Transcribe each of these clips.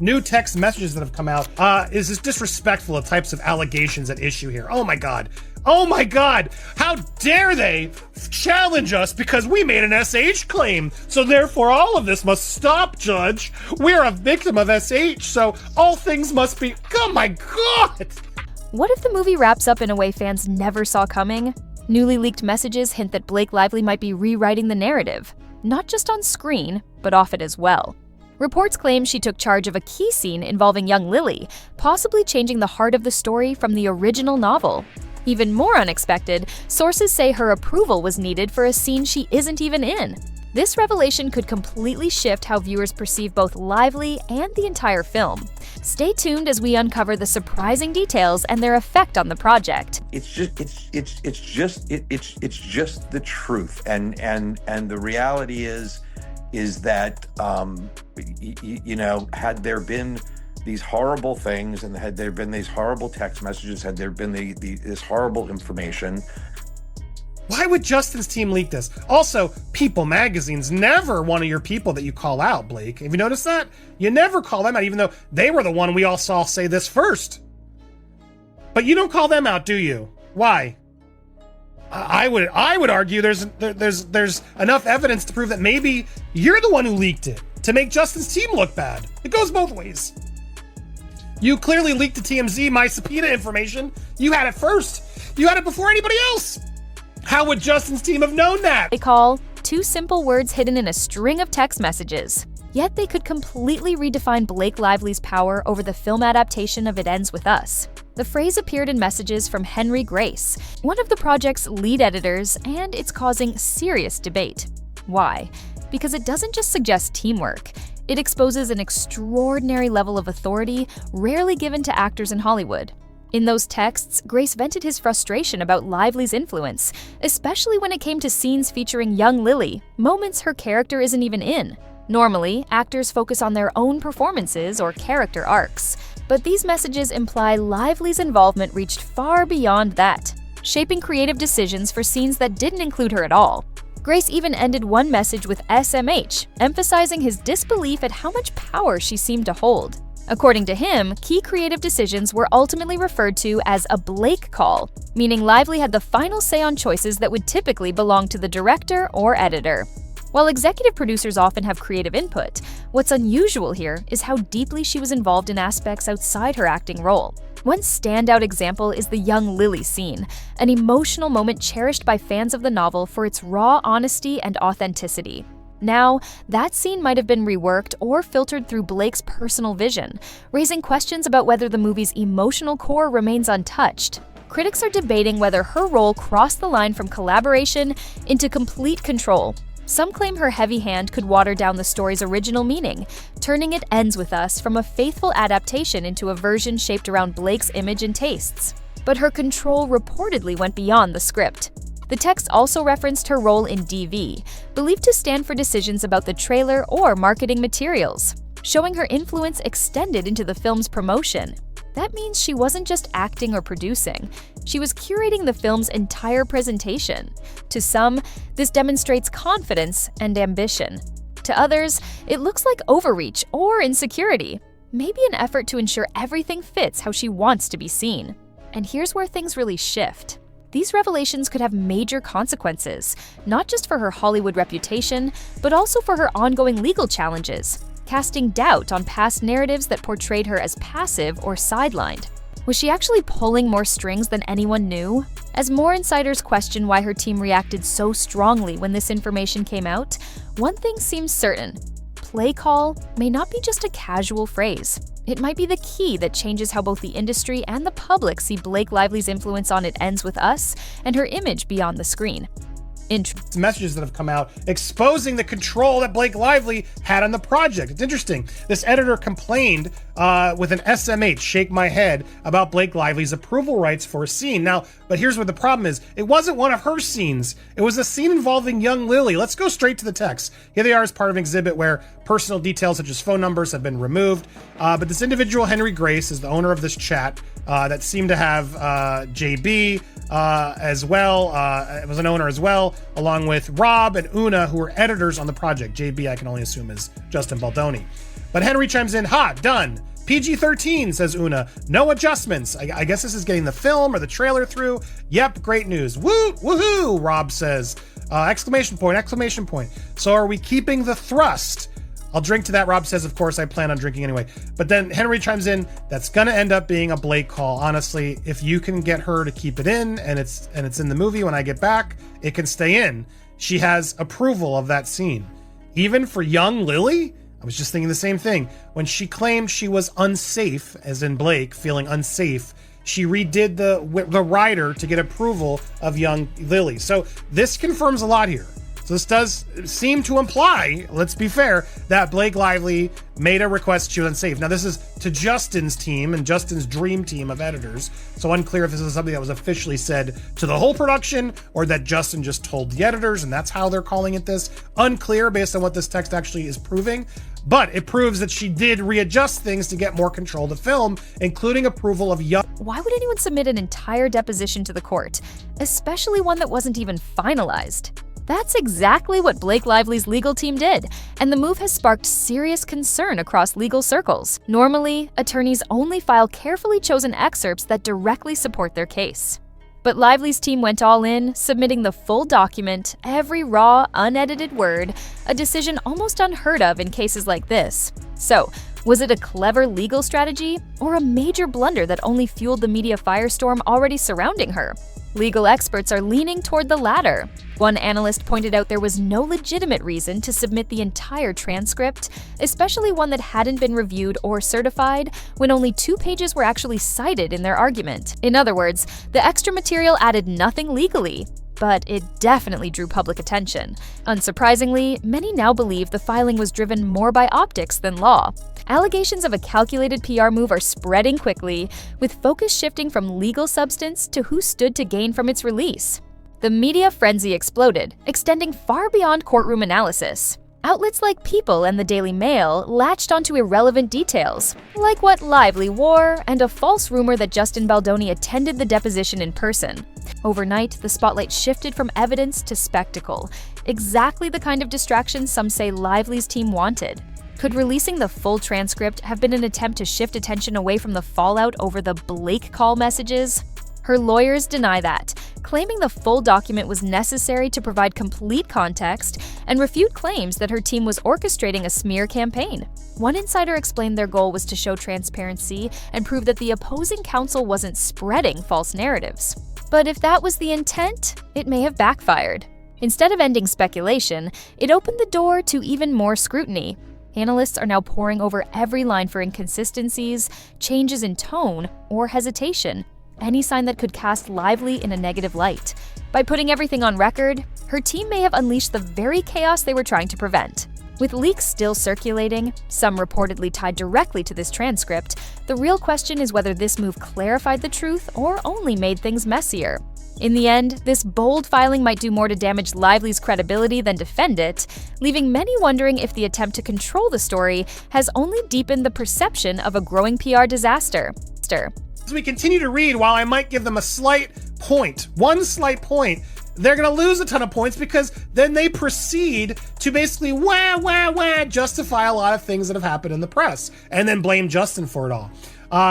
new text messages that have come out is just disrespectful of types of allegations at issue here. Oh my God. Oh my God. How dare they challenge us because we made an SH claim. So therefore all of this must stop, Judge. We're a victim of SH, so all things must be... Oh my God. What if the movie wraps up in a way fans never saw coming? Newly leaked messages hint that Blake Lively might be rewriting the narrative, not just on screen, but off it as well. Reports claim she took charge of a key scene involving young Lily, possibly changing the heart of the story from the original novel. Even more unexpected, sources say her approval was needed for a scene she isn't even in. This revelation could completely shift how viewers perceive both Lively and the entire film. Stay tuned as we uncover the surprising details and their effect on the project. It's just the truth, and the reality is that had there been these horrible things, and had there been these horrible text messages, had there been this horrible information. Why would Justin's team leak this? Also, People magazine's never one of your people that you call out, Blake. Have you noticed that? You never call them out, even though they were the one we all saw say this first. But you don't call them out, do you? Why? I would argue there's enough evidence to prove that maybe you're the one who leaked it to make Justin's team look bad. It goes both ways. You clearly leaked to TMZ my subpoena information. You had it first. You had it before anybody else. How would Justin's team have known that? They call two simple words hidden in a string of text messages. Yet they could completely redefine Blake Lively's power over the film adaptation of It Ends With Us. The phrase appeared in messages from Henry Grace, one of the project's lead editors, and it's causing serious debate. Why? Because it doesn't just suggest teamwork. It exposes an extraordinary level of authority rarely given to actors in Hollywood. In those texts, Grace vented his frustration about Lively's influence, especially when it came to scenes featuring young Lily, moments her character isn't even in. Normally, actors focus on their own performances or character arcs, but these messages imply Lively's involvement reached far beyond that, shaping creative decisions for scenes that didn't include her at all. Grace even ended one message with SMH, emphasizing his disbelief at how much power she seemed to hold. According to him, key creative decisions were ultimately referred to as a Blake call, meaning Lively had the final say on choices that would typically belong to the director or editor. While executive producers often have creative input, what's unusual here is how deeply she was involved in aspects outside her acting role. One standout example is the young Lily scene, an emotional moment cherished by fans of the novel for its raw honesty and authenticity. Now, that scene might have been reworked or filtered through Blake's personal vision, raising questions about whether the movie's emotional core remains untouched. Critics are debating whether her role crossed the line from collaboration into complete control. Some claim her heavy hand could water down the story's original meaning, turning It Ends With Us from a faithful adaptation into a version shaped around Blake's image and tastes. But her control reportedly went beyond the script. The text also referenced her role in DV, believed to stand for decisions about the trailer or marketing materials, showing her influence extended into the film's promotion. That means she wasn't just acting or producing, she was curating the film's entire presentation. To some, this demonstrates confidence and ambition. To others, it looks like overreach or insecurity, maybe an effort to ensure everything fits how she wants to be seen. And here's where things really shift. These revelations could have major consequences, not just for her Hollywood reputation, but also for her ongoing legal challenges, casting doubt on past narratives that portrayed her as passive or sidelined. Was she actually pulling more strings than anyone knew? As more insiders question why her team reacted so strongly when this information came out, one thing seems certain. Play call may not be just a casual phrase. It might be the key that changes how both the industry and the public see Blake Lively's influence on It Ends With Us and her image beyond the screen. Messages that have come out exposing the control that Blake Lively had on the project. It's interesting. This editor complained with an SMH, shake my head, about Blake Lively's approval rights for a scene. Now, but here's what the problem is. It wasn't one of her scenes. It was a scene involving young Lily. Let's go straight to the text. Here they are as part of an exhibit where Personal details such as phone numbers have been removed. But this individual, Henry Grace, is the owner of this chat that seemed to have JB as well. Was an owner as well, along with Rob and Una, who were editors on the project. JB, I can only assume, is Justin Baldoni. But Henry chimes in, done. PG-13, says Una. No adjustments. I guess this is getting the film or the trailer through. Yep, great news. Woohoo, Rob says. Exclamation point. So are we keeping the thrust? I'll drink to that, Rob says. Of course, I plan on drinking anyway. But then Henry chimes in, that's gonna end up being a Blake call. Honestly, if you can get her to keep it in and it's in the movie when I get back, it can stay in. She has approval of that scene. Even for young Lily? I was just thinking the same thing. When she claimed she was unsafe, as in Blake, feeling unsafe, she redid the writer to get approval of young Lily. So this confirms a lot here. So this does seem to imply, let's be fair, that Blake Lively made a request she was unsafe. Now this is to Justin's team and Justin's dream team of editors. So unclear if this is something that was officially said to the whole production or that Justin just told the editors and that's how they're calling it this. Unclear based on what this text actually is proving. But it proves that she did readjust things to get more control of the film, including approval of young. Why would anyone submit an entire deposition to the court, especially one that wasn't even finalized? That's exactly what Blake Lively's legal team did, and the move has sparked serious concern across legal circles. Normally, attorneys only file carefully chosen excerpts that directly support their case. But Lively's team went all in, submitting the full document, every raw, unedited word, a decision almost unheard of in cases like this. So, was it a clever legal strategy, or a major blunder that only fueled the media firestorm already surrounding her? Legal experts are leaning toward the latter. One analyst pointed out there was no legitimate reason to submit the entire transcript, especially one that hadn't been reviewed or certified, when only 2 pages were actually cited in their argument. In other words, the extra material added nothing legally, but it definitely drew public attention. Unsurprisingly, many now believe the filing was driven more by optics than law. Allegations of a calculated PR move are spreading quickly, with focus shifting from legal substance to who stood to gain from its release. The media frenzy exploded, extending far beyond courtroom analysis. Outlets like People and the Daily Mail latched onto irrelevant details, like what Lively wore and a false rumor that Justin Baldoni attended the deposition in person. Overnight, the spotlight shifted from evidence to spectacle, exactly the kind of distraction some say Lively's team wanted. Could releasing the full transcript have been an attempt to shift attention away from the fallout over the Blake call messages? Her lawyers deny that, claiming the full document was necessary to provide complete context and refute claims that her team was orchestrating a smear campaign. One insider explained their goal was to show transparency and prove that the opposing counsel wasn't spreading false narratives. But if that was the intent, it may have backfired. Instead of ending speculation, it opened the door to even more scrutiny. Analysts are now poring over every line for inconsistencies, changes in tone, or hesitation, any sign that could cast Lively in a negative light. By putting everything on record, her team may have unleashed the very chaos they were trying to prevent. With leaks still circulating, some reportedly tied directly to this transcript, the real question is whether this move clarified the truth or only made things messier. In the end, this bold filing might do more to damage Lively's credibility than defend it, leaving many wondering if the attempt to control the story has only deepened the perception of a growing PR disaster. As we continue to read, while I might give them a slight point, one slight point, they're going to lose a ton of points because then they proceed to basically justify a lot of things that have happened in the press and then blame Justin for it all.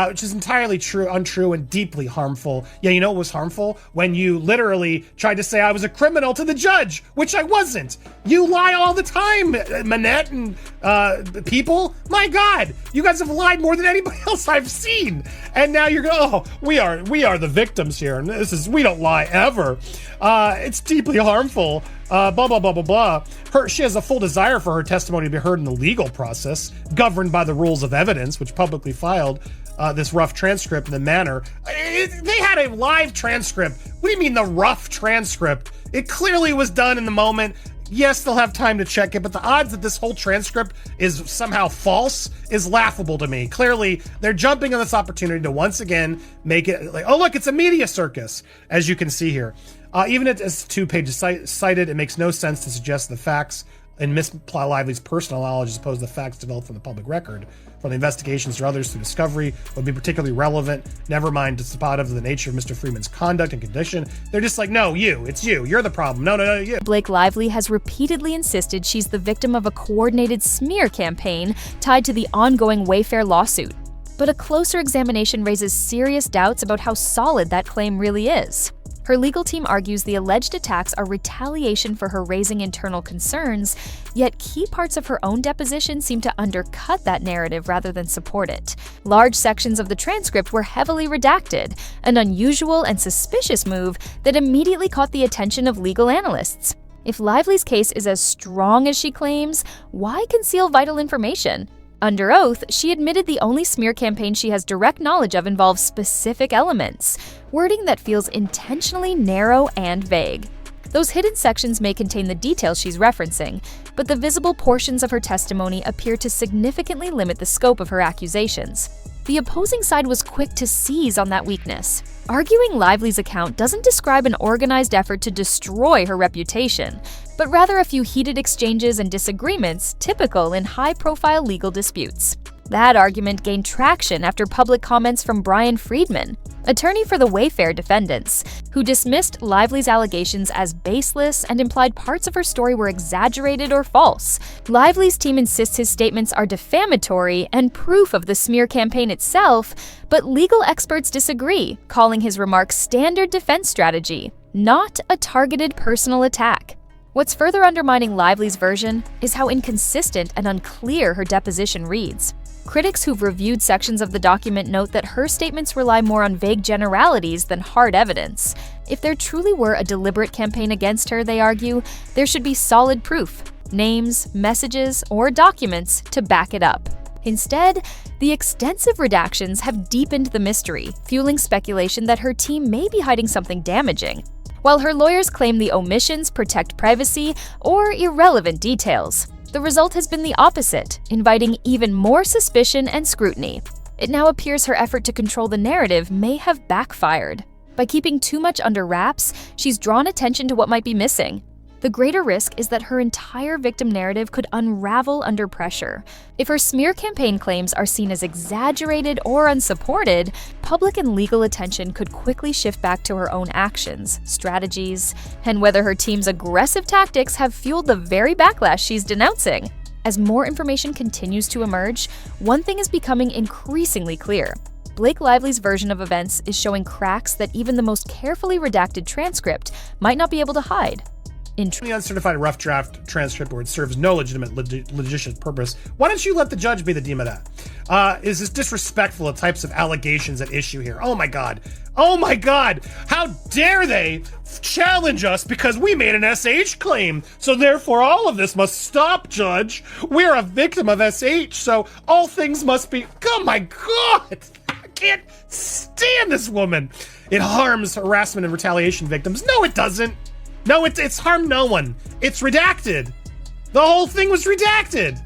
Which is entirely untrue and deeply harmful. Yeah, you know what was harmful? When you literally tried to say I was a criminal to the judge, which I wasn't. You lie all the time, Manette and People. My God, you guys have lied more than anybody else I've seen. And now you're going, we are the victims here, and we don't lie ever. It's deeply harmful. Blah, blah, blah, blah, blah. She has a full desire for her testimony to be heard in the legal process, governed by the rules of evidence, which publicly filed this rough transcript in the manner. They had a live transcript. What do you mean the rough transcript? It clearly was done in the moment. Yes, they'll have time to check it, but the odds that this whole transcript is somehow false is laughable to me. Clearly, they're jumping on this opportunity to once again make it like, oh, look, it's a media circus, as you can see here. Even as 2 pages cited, it makes no sense to suggest the facts in Miss Lively's personal knowledge as opposed to the facts developed from the public record. From the investigations or others through discovery would be particularly relevant. Never mind dispositive of the nature of Mr. Freeman's conduct and condition. They're just like, no, it's you. You're the problem. No, you. Blake Lively has repeatedly insisted she's the victim of a coordinated smear campaign tied to the ongoing Wayfair lawsuit. But a closer examination raises serious doubts about how solid that claim really is. Her legal team argues the alleged attacks are retaliation for her raising internal concerns, yet key parts of her own deposition seem to undercut that narrative rather than support it. Large sections of the transcript were heavily redacted, an unusual and suspicious move that immediately caught the attention of legal analysts. If Lively's case is as strong as she claims, why conceal vital information? Under oath, she admitted the only smear campaign she has direct knowledge of involves specific elements, wording that feels intentionally narrow and vague. Those hidden sections may contain the details she's referencing, but the visible portions of her testimony appear to significantly limit the scope of her accusations. The opposing side was quick to seize on that weakness, arguing Lively's account doesn't describe an organized effort to destroy her reputation, but rather a few heated exchanges and disagreements typical in high-profile legal disputes. That argument gained traction after public comments from Bryan Freedman, attorney for the Wayfair defendants, who dismissed Lively's allegations as baseless and implied parts of her story were exaggerated or false. Lively's team insists his statements are defamatory and proof of the smear campaign itself, but legal experts disagree, calling his remarks standard defense strategy, not a targeted personal attack. What's further undermining Lively's version is how inconsistent and unclear her deposition reads. Critics who've reviewed sections of the document note that her statements rely more on vague generalities than hard evidence. If there truly were a deliberate campaign against her, they argue, there should be solid proof, names, messages, or documents to back it up. Instead, the extensive redactions have deepened the mystery, fueling speculation that her team may be hiding something damaging, while her lawyers claim the omissions protect privacy or irrelevant details. The result has been the opposite, inviting even more suspicion and scrutiny. It now appears her effort to control the narrative may have backfired. By keeping too much under wraps, she's drawn attention to what might be missing. The greater risk is that her entire victim narrative could unravel under pressure. If her smear campaign claims are seen as exaggerated or unsupported, public and legal attention could quickly shift back to her own actions, strategies, and whether her team's aggressive tactics have fueled the very backlash she's denouncing. As more information continues to emerge, one thing is becoming increasingly clear. Blake Lively's version of events is showing cracks that even the most carefully redacted transcript might not be able to hide. The uncertified rough draft transcript where it serves no legitimate litigious purpose. Why don't you let the judge be the demon of that? Is this disrespectful of types of allegations at issue here? Oh my God. How dare they challenge us because we made an SH claim. So therefore all of this must stop, Judge. We're a victim of SH, so all things must be... Oh my God. I can't stand this woman. It harms harassment and retaliation victims. No, it doesn't. No, it's harmed no one. It's redacted. The whole thing was redacted.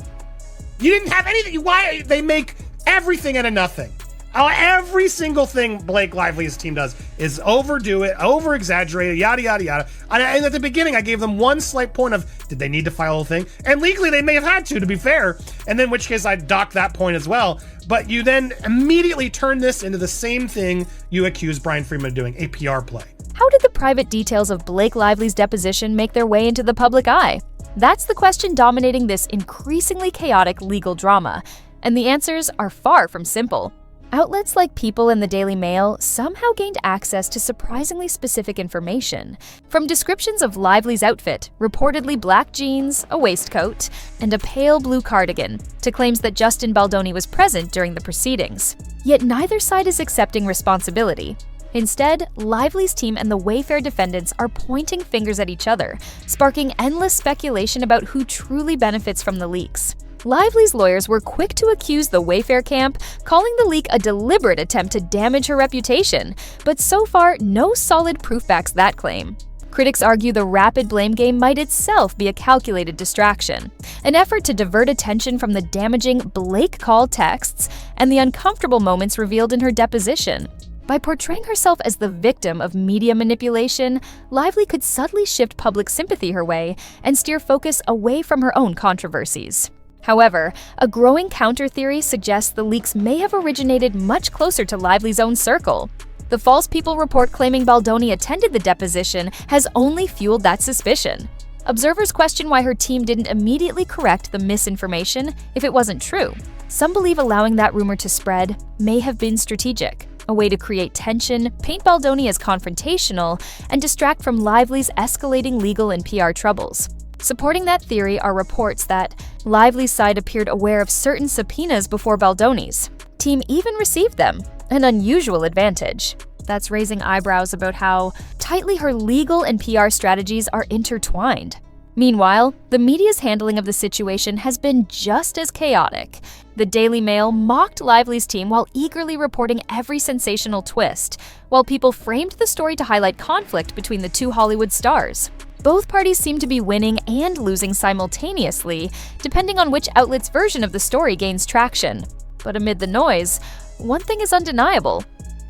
You didn't have anything. Why? They make everything out of nothing. Every single thing Blake Lively's team does is overdo it, over-exaggerate it, yada, yada, yada. And at the beginning, I gave them one slight point of, did they need to file the thing? And legally, they may have had to be fair. And then in which case, I'd dock that point as well. But you then immediately turn this into the same thing you accuse Bryan Freedman of doing, a PR play. How did the private details of Blake Lively's deposition make their way into the public eye? That's the question dominating this increasingly chaotic legal drama, and the answers are far from simple. Outlets like People and the Daily Mail somehow gained access to surprisingly specific information, from descriptions of Lively's outfit, reportedly black jeans, a waistcoat, and a pale blue cardigan, to claims that Justin Baldoni was present during the proceedings. Yet neither side is accepting responsibility. Instead, Lively's team and the Wayfair defendants are pointing fingers at each other, sparking endless speculation about who truly benefits from the leaks. Lively's lawyers were quick to accuse the Wayfair camp, calling the leak a deliberate attempt to damage her reputation, but so far, no solid proof backs that claim. Critics argue the rapid blame game might itself be a calculated distraction, an effort to divert attention from the damaging Blake call texts and the uncomfortable moments revealed in her deposition. By portraying herself as the victim of media manipulation, Lively could subtly shift public sympathy her way and steer focus away from her own controversies. However, a growing counter-theory suggests the leaks may have originated much closer to Lively's own circle. The false People report claiming Baldoni attended the deposition has only fueled that suspicion. Observers question why her team didn't immediately correct the misinformation if it wasn't true. Some believe allowing that rumor to spread may have been strategic, a way to create tension, paint Baldoni as confrontational, and distract from Lively's escalating legal and PR troubles. Supporting that theory are reports that Lively's side appeared aware of certain subpoenas before Baldoni's. Team even received them, an unusual advantage. That's raising eyebrows about how tightly her legal and PR strategies are intertwined. Meanwhile, the media's handling of the situation has been just as chaotic. The Daily Mail mocked Lively's team while eagerly reporting every sensational twist, while People framed the story to highlight conflict between the two Hollywood stars. Both parties seem to be winning and losing simultaneously, depending on which outlet's version of the story gains traction. But amid the noise, one thing is undeniable.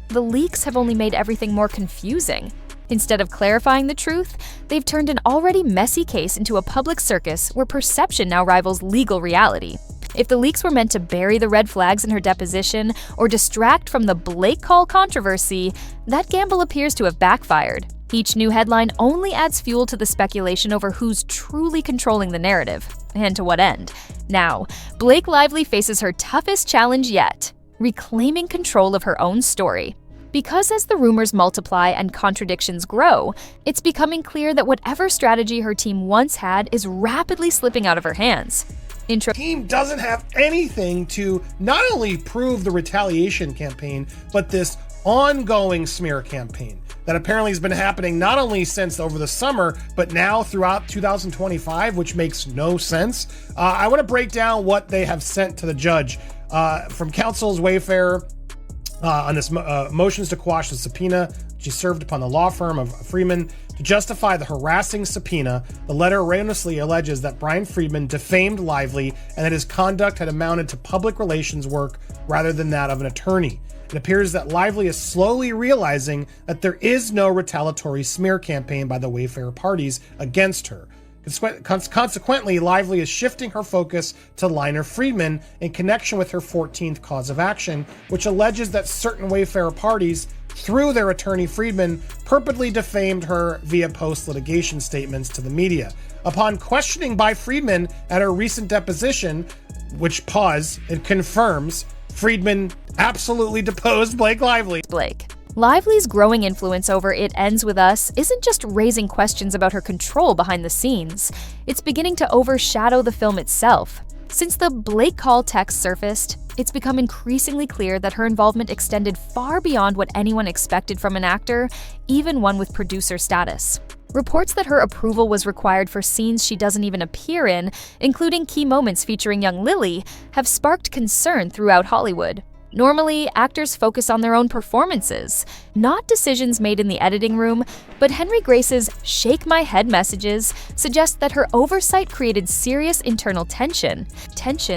The leaks have only made everything more confusing. Instead of clarifying the truth, they've turned an already messy case into a public circus where perception now rivals legal reality. If the leaks were meant to bury the red flags in her deposition or distract from the Blake Call controversy, that gamble appears to have backfired. Each new headline only adds fuel to the speculation over who's truly controlling the narrative, and to what end. Now, Blake Lively faces her toughest challenge yet: reclaiming control of her own story. Because as the rumors multiply and contradictions grow, it's becoming clear that whatever strategy her team once had is rapidly slipping out of her hands. The team doesn't have anything to not only prove the retaliation campaign, but this ongoing smear campaign that apparently has been happening not only since over the summer, but now throughout 2025, which makes no sense. I want to break down what they have sent to the judge from counsel's Wayfarer on this motions to quash the subpoena she served upon the law firm of Freedman to justify the harassing subpoena. The letter erroneously alleges that Bryan Freedman defamed Lively and that his conduct had amounted to public relations work rather than that of an attorney. It appears that Lively is slowly realizing that there is no retaliatory smear campaign by the Wayfarer parties against her. Consequently, Lively is shifting her focus to Liner Freedman in connection with her 14th cause of action, which alleges that certain Wayfarer parties, through their attorney Freedman, purportedly defamed her via post-litigation statements to the media. Upon questioning by Freedman at her recent deposition, which it confirms Freedman absolutely deposed Blake Lively. Lively's growing influence over It Ends With Us isn't just raising questions about her control behind the scenes, it's beginning to overshadow the film itself. Since the Blake Call text surfaced, it's become increasingly clear that her involvement extended far beyond what anyone expected from an actor, even one with producer status. Reports that her approval was required for scenes she doesn't even appear in, including key moments featuring young Lily, have sparked concern throughout Hollywood. Normally, actors focus on their own performances, not decisions made in the editing room, but Henry Grace's "shake my head" messages suggest that her oversight created serious internal tension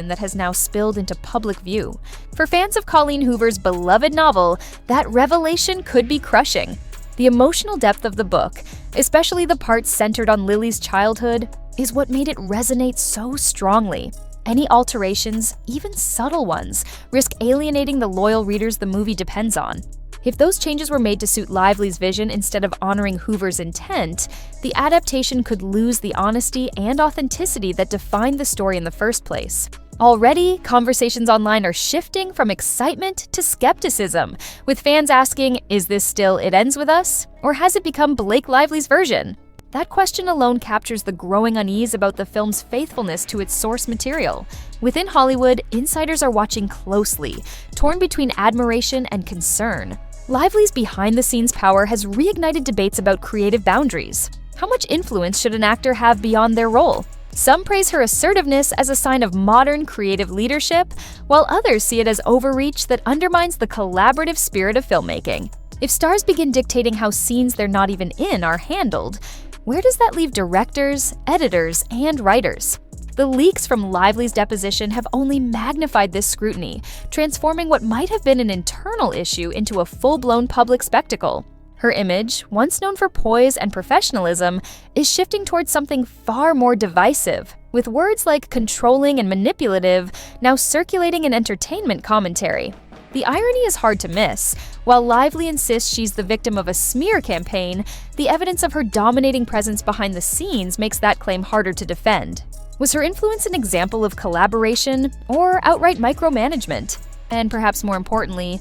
that has now spilled into public view. For fans of Colleen Hoover's beloved novel, that revelation could be crushing. The emotional depth of the book, especially the parts centered on Lily's childhood, is what made it resonate so strongly. Any alterations, even subtle ones, risk alienating the loyal readers the movie depends on. If those changes were made to suit Lively's vision instead of honoring Hoover's intent, the adaptation could lose the honesty and authenticity that defined the story in the first place. Already, conversations online are shifting from excitement to skepticism, with fans asking, is this still It Ends With Us? Or has it become Blake Lively's version? That question alone captures the growing unease about the film's faithfulness to its source material. Within Hollywood, insiders are watching closely, torn between admiration and concern. Lively's behind-the-scenes power has reignited debates about creative boundaries. How much influence should an actor have beyond their role? Some praise her assertiveness as a sign of modern creative leadership, while others see it as overreach that undermines the collaborative spirit of filmmaking. If stars begin dictating how scenes they're not even in are handled, where does that leave directors, editors, and writers? The leaks from Lively's deposition have only magnified this scrutiny, transforming what might have been an internal issue into a full-blown public spectacle. Her image, once known for poise and professionalism, is shifting towards something far more divisive, with words like controlling and manipulative now circulating in entertainment commentary. The irony is hard to miss. While Lively insists she's the victim of a smear campaign, the evidence of her dominating presence behind the scenes makes that claim harder to defend. Was her influence an example of collaboration or outright micromanagement? And perhaps more importantly,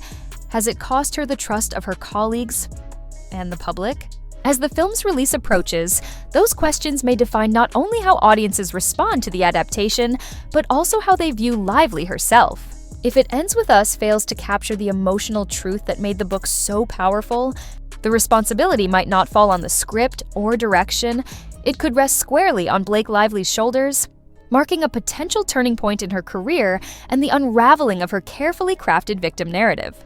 has it cost her the trust of her colleagues and the public? As the film's release approaches, those questions may define not only how audiences respond to the adaptation, but also how they view Lively herself. If It Ends With Us fails to capture the emotional truth that made the book so powerful, the responsibility might not fall on the script or direction. It could rest squarely on Blake Lively's shoulders, marking a potential turning point in her career and the unraveling of her carefully crafted victim narrative.